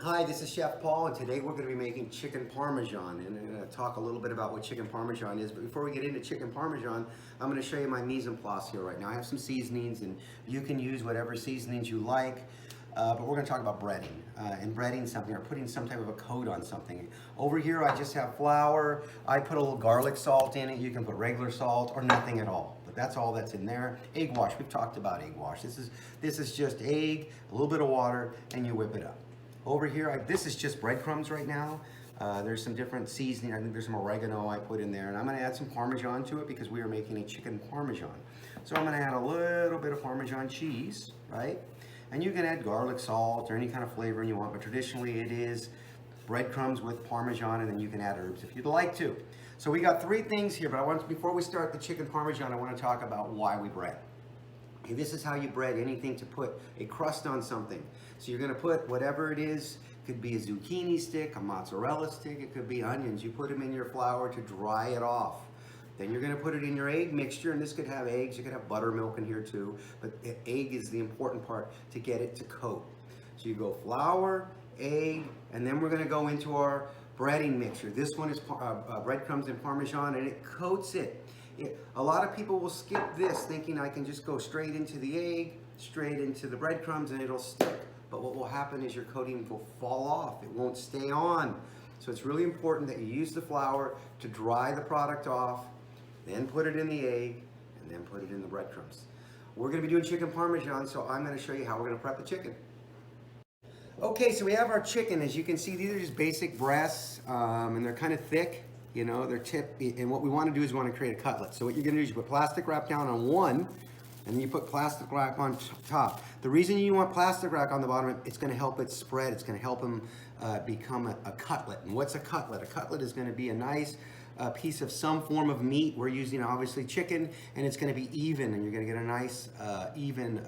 Hi, this is Chef Paul, and today we're going to be making chicken parmesan, and I'm going to talk a little bit about what chicken parmesan is. But before we get into chicken parmesan, I'm going to show you my mise en place here right now. I have some seasonings, and you can use whatever seasonings you like. But we're going to talk about breading and breading something or putting some type of a coat on something. Over here, I just have flour. I put a little garlic salt in it. You can put regular salt or nothing at all. But that's all that's in there. Egg wash. We've talked about egg wash. This is just egg, a little bit of water, and you whip it up. Over here, this is just breadcrumbs right now. There's some different seasoning. I think there's some oregano I put in there. And I'm going to add some Parmesan to it because we are making a chicken Parmesan. So I'm going to add a little bit of Parmesan cheese, right? And you can add garlic salt or any kind of flavoring you want. But traditionally, it is breadcrumbs with Parmesan, and then you can add herbs if you'd like to. So we got three things here. But before we start the chicken Parmesan, I want to talk about why we bread. Okay, this is how you bread anything to put a crust on something. So you're going to put whatever it is. It could be a zucchini stick, a mozzarella stick, it could be onions. You put them in your flour to dry it off. Then you're going to put it in your egg mixture, and this could have eggs, you could have buttermilk in here too, but egg is the important part to get it to coat. So you go flour, egg, and then we're going to go into our breading mixture. This one is breadcrumbs and Parmesan, and it coats it. A lot of people will skip this thinking I can just go straight into the egg, straight into the breadcrumbs, and it'll stick. But what will happen is your coating will fall off. It won't stay on. So it's really important that you use the flour to dry the product off, then put it in the egg, and then put it in the breadcrumbs. We're going to be doing chicken Parmesan, so I'm going to show you how we're going to prep the chicken. Okay, so we have our chicken. As you can see, these are just basic breasts, and they're kind of thick. You know, they're tipped, and what we want to do is we want to create a cutlet. So what you're going to do is you put plastic wrap down on one, and then you put plastic wrap on top. The reason you want plastic wrap on the bottom, it's going to help it spread. It's going to help them become a cutlet. And what's a cutlet? A cutlet is going to be a nice piece of some form of meat. We're using obviously chicken, and it's going to be even, and you're going to get a nice even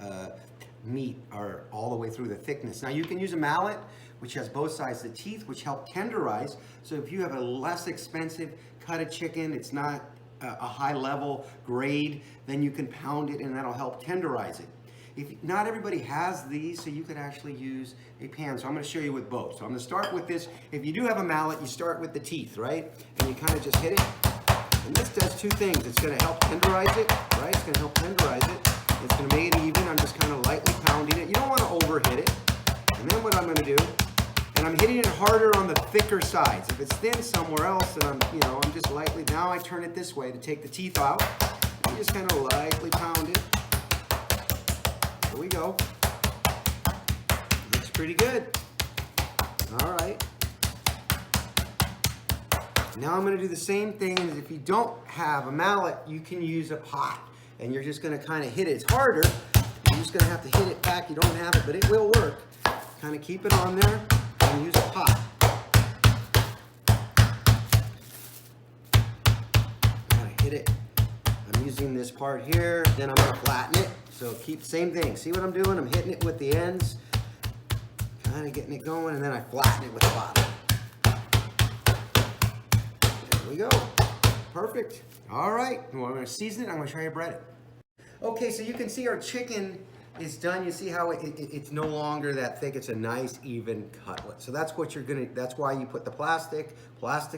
meat or all the way through the thickness. Now you can use a mallet, which has both sides of the teeth, which help tenderize. So if you have a less expensive cut of chicken, it's not a high level grade, then you can pound it and that'll help tenderize it. Not everybody has these, so you could actually use a pan. So I'm going to show you with both. So I'm going to start with this. If you do have a mallet, you start with the teeth, right? And you kind of just hit it. And this does two things. It's going to help tenderize it, right? It's going to help tenderize it. It's going to make it even. I'm just kind of lightly pounding it. You don't want to overhit it. And then what I'm going to do, and I'm hitting it harder on the thicker sides. If it's thin somewhere else, then I'm just lightly, now I turn it this way to take the teeth out. You just kind of lightly pound it. There we go. Looks pretty good. All right. Now I'm going to do the same thing as if you don't have a mallet, you can use a pot. And you're just going to kind of hit it. It's harder. You're just going to have to hit it back. You don't have it, but it will work. Kind of keep it on there and use a pot. I'm going to hit it. I'm using this part here. Then I'm going to flatten it. So keep same thing. See what I'm doing? I'm hitting it with the ends. Kind of getting it going, and then I flatten it with the bottom. There we go. Perfect. All right. Well, I'm going to season it. I'm going to try to bread it. Okay, so you can see our chicken is done. You see how it's no longer that thick. It's a nice, even cutlet. So that's what you're going to, that's why you put the plastic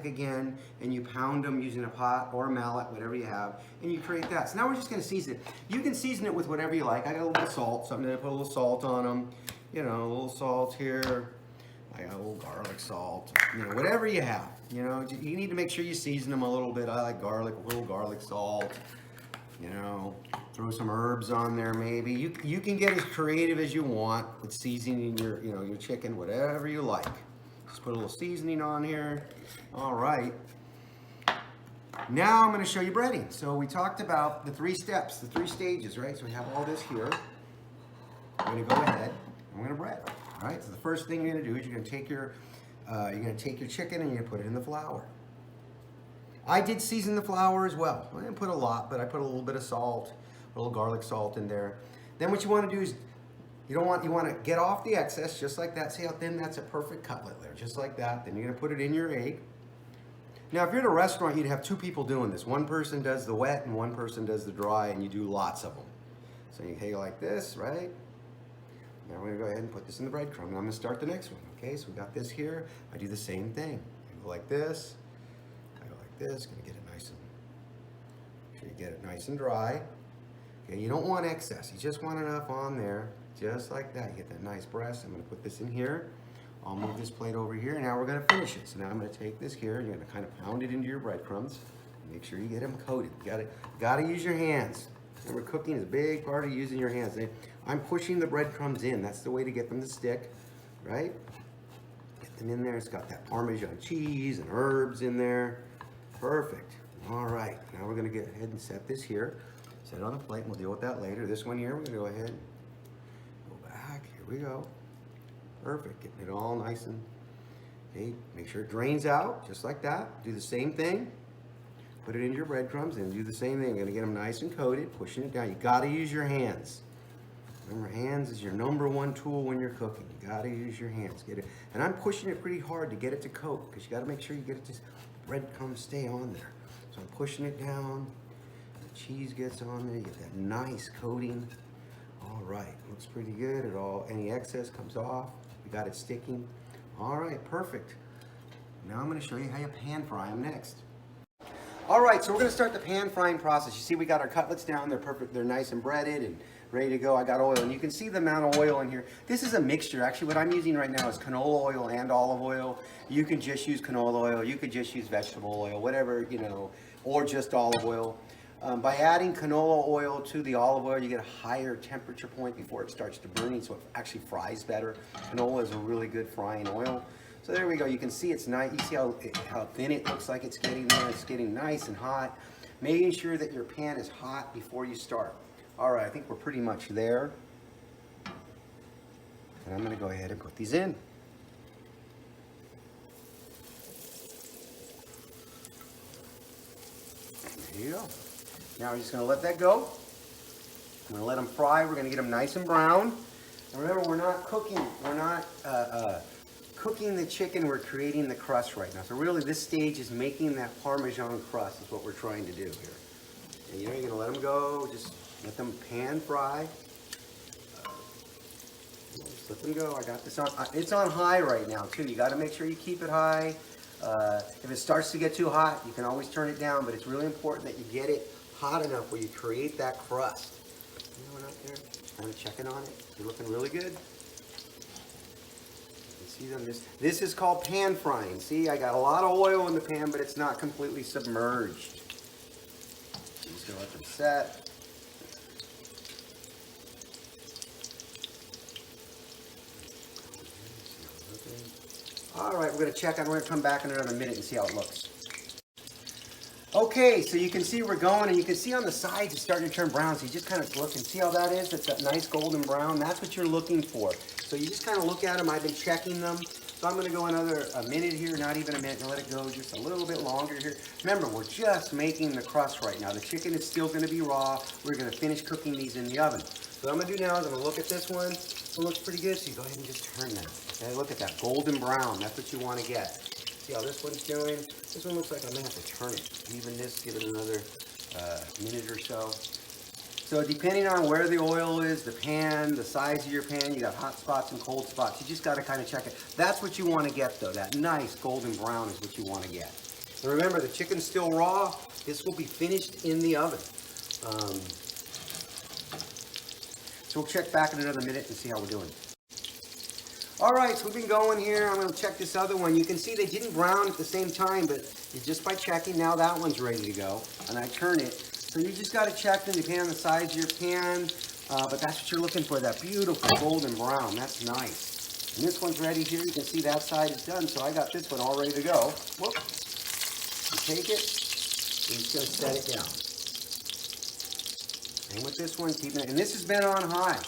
again, and you pound them using a pot or a mallet, whatever you have, and you create that. So now we're just going to season it. You can season it with whatever you like. I got a little bit of salt, so I'm going to put a little salt on them. You know, a little salt here. I got a little garlic salt, whatever you have. You need to make sure you season them a little bit. I like garlic, a little garlic salt. Throw some herbs on there maybe. You can get as creative as you want with seasoning your chicken, whatever you like. Just put a little seasoning on here. All right. Now I'm going to show you breading. So we talked about the 3 steps, the 3 stages, right? So we have all this here. I'm going to go ahead. I'm going to bread. All right. So the first thing you're going to do is you're going to take your chicken and you're going to put it in the flour. I did season the flour as well. I didn't put a lot, but I put a little bit of salt, a little garlic salt in there. Then what you want to do is you want to get off the excess just like that. See how thin? That's a perfect cutlet there, just like that. Then you're going to put it in your egg. Now, if you're at a restaurant, you'd have 2 people doing this. One person does the wet and one person does the dry, and you do lots of them. So you take it like this, right? Now we're gonna go ahead and put this in the breadcrumb, and I'm gonna start the next one. Okay, so we got this here. I do the same thing. I go like this. I go like this. Gonna get it nice and make sure you get it nice and dry. Okay, you don't want excess. You just want enough on there, just like that. You get that nice breast. I'm gonna put this in here. I'll move this plate over here. Now we're gonna finish it. So now I'm gonna take this here, and you're gonna kind of pound it into your breadcrumbs. Make sure you get them coated. You gotta use your hands. Remember, cooking is a big part of using your hands. I'm pushing the breadcrumbs in. That's the way to get them to stick, right? Get them in there. It's got that Parmesan cheese and herbs in there. Perfect. All right, now we're gonna get ahead and set this here. Set it on a plate, and we'll deal with that later. This one here, we're gonna go ahead and go back. Here we go. Perfect, getting it all nice and, okay, make sure it drains out, just like that. Do the same thing. Put it into your breadcrumbs and do the same thing. You're gonna get them nice and coated, pushing it down. You gotta use your hands. Remember, hands is your #1 tool when you're cooking. You gotta use your hands. Get it, and I'm pushing it pretty hard to get it to coat, because you gotta make sure you get it to, the breadcrumbs stay on there. So I'm pushing it down. The cheese gets on there. You get that nice coating. All right, looks pretty good. Any excess comes off. You got it sticking. All right, perfect. Now I'm gonna show you how you pan fry them next. All right, so we're gonna start the pan frying process. You see we got our cutlets down, they're perfect, they're nice and breaded and ready to go. I got oil, and you can see the amount of oil in here. This is a mixture. Actually, what I'm using right now is canola oil and olive oil. You can just use canola oil, you could just use vegetable oil, whatever, you know, or just olive oil. By adding canola oil to the olive oil, you get a higher temperature point before it starts to burn, so it actually fries better. Canola is a really good frying oil. So there we go. You can see it's nice. You see how thin it looks like it's getting there. It's getting nice and hot. Making sure that your pan is hot before you start. All right, I think we're pretty much there. And I'm going to go ahead and put these in. There you go. Now we're just going to let that go. I'm going to let them fry. We're going to get them nice and brown. And remember, we're not cooking. We're not cooking the chicken. We're creating the crust right now. So really, this stage is making that Parmesan crust is what we're trying to do here. And you know, you're going to let them go. Just let them pan fry. Just let them go. I got this on. It's on high right now too. You got to make sure you keep it high. If it starts to get too hot, you can always turn it down. But it's really important that you get it hot enough where you create that crust. You know, out there, kind of checking on it. You're looking really good. You can see them. This is called pan frying. See, I got a lot of oil in the pan, but it's not completely submerged. I'm just gonna let them set. All right, we're gonna check on. We're gonna come back in another minute and see how it looks. Okay, so you can see we're going, and you can see on the sides it's starting to turn brown. So you just kind of look and see how that is. It's that nice golden brown. That's what you're looking for. So you just kind of look at them. I've been checking them. So I'm going to go another minute here, not even a minute, and let it go just a little bit longer here. Remember, we're just making the crust right now. The chicken is still going to be raw. We're going to finish cooking these in the oven. So what I'm going to do now is I'm going to look at this one. It looks pretty good, so you go ahead and just turn that. Okay, look at that golden brown. That's what you want to get. See how this one's doing? This one looks like I may have to turn it. Even this, give it another minute or so. So depending on where the oil is, the pan, the size of your pan, you got hot spots and cold spots. You just got to kind of check it. That's what you want to get though. That nice golden brown is what you want to get. And remember, the chicken's still raw. This will be finished in the oven. So we'll check back in another minute and see how we're doing. All right, so we've been going here. I'm going to check this other one. You can see they didn't brown at the same time, but just by checking, now that one's ready to go. And I turn it. So you just got to check them depending on the size of your pan. But that's what you're looking for, that beautiful golden brown. That's nice. And this one's ready here. You can see that side is done. So I got this one all ready to go. Whoop. You take it, and you're just going to set it down. And with this one, keeping it. And this has been on high.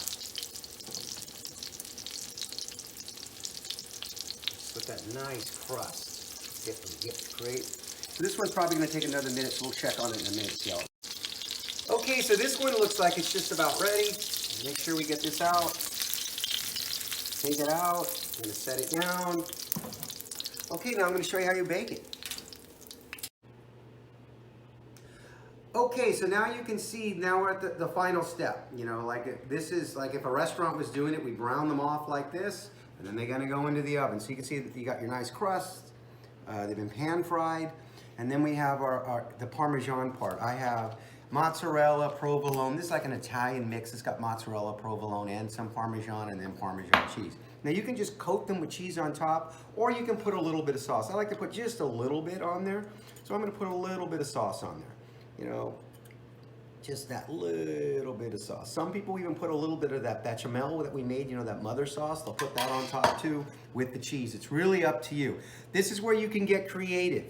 That nice crust. Get great. So this one's probably going to take another minute, so we'll check on it in a minute. See how. Okay, so this one looks like it's just about ready. Make sure we get this out. Take it out. I'm going to set it down. Okay, now I'm going to show you how you bake it. Okay, so now you can see, now we're at the final step. You know, this is like if a restaurant was doing it, we brown them off like this, and then they're gonna go into the oven. So you can see that you got your nice crust, they've been pan fried, and then we have the Parmesan part. I have mozzarella, provolone. This is like an Italian mix. It's got mozzarella, provolone, and some Parmesan, and then Parmesan cheese. Now you can just coat them with cheese on top, or you can put a little bit of sauce. I like to put just a little bit on there, so I'm gonna put a little bit of sauce on there. You know, just that little bit of sauce. Some people even put a little bit of that bechamel that we made, you know, that mother sauce. They'll put that on top too with the cheese. It's really up to you. This is where you can get creative.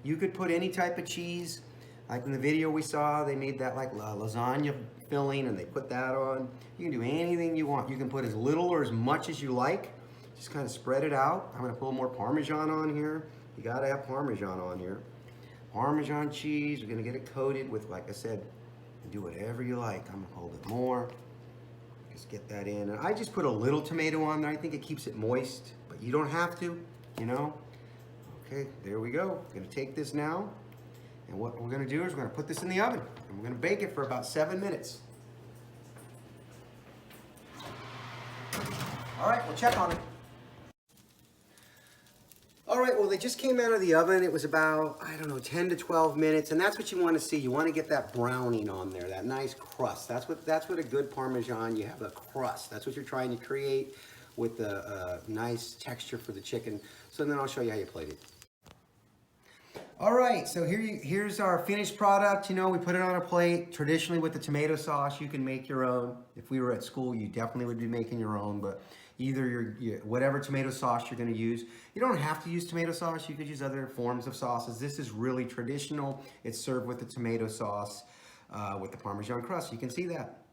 You could put any type of cheese. Like in the video we saw, they made that like lasagna filling and they put that on. You can do anything you want. You can put as little or as much as you like. Just kind of spread it out. I'm gonna put a little more Parmesan on here. You gotta have Parmesan on here. Parmesan cheese, you're gonna get it coated with, like I said, do whatever you like. I'm gonna hold it more. Just get that in. And I just put a little tomato on there. I think it keeps it moist, but you don't have to, you know. Okay, there we go. I'm gonna take this now, and what we're gonna do is we're gonna put this in the oven, and we're gonna bake it for about 7 minutes. All right, we'll check on it. All right, well, they just came out of the oven. It was about, I don't know, 10 to 12 minutes, and that's what you want to see. You want to get that browning on there, that nice crust. That's what a good Parmesan, you have the crust. That's what you're trying to create with the nice texture for the chicken. So then I'll show you how you plate it. All right, so here's our finished product. You know, we put it on a plate. Traditionally with the tomato sauce, you can make your own. If we were at school, you definitely would be making your own, but either whatever tomato sauce you're gonna use. You don't have to use tomato sauce. You could use other forms of sauces. This is really traditional. It's served with the tomato sauce with the Parmesan crust. You can see that.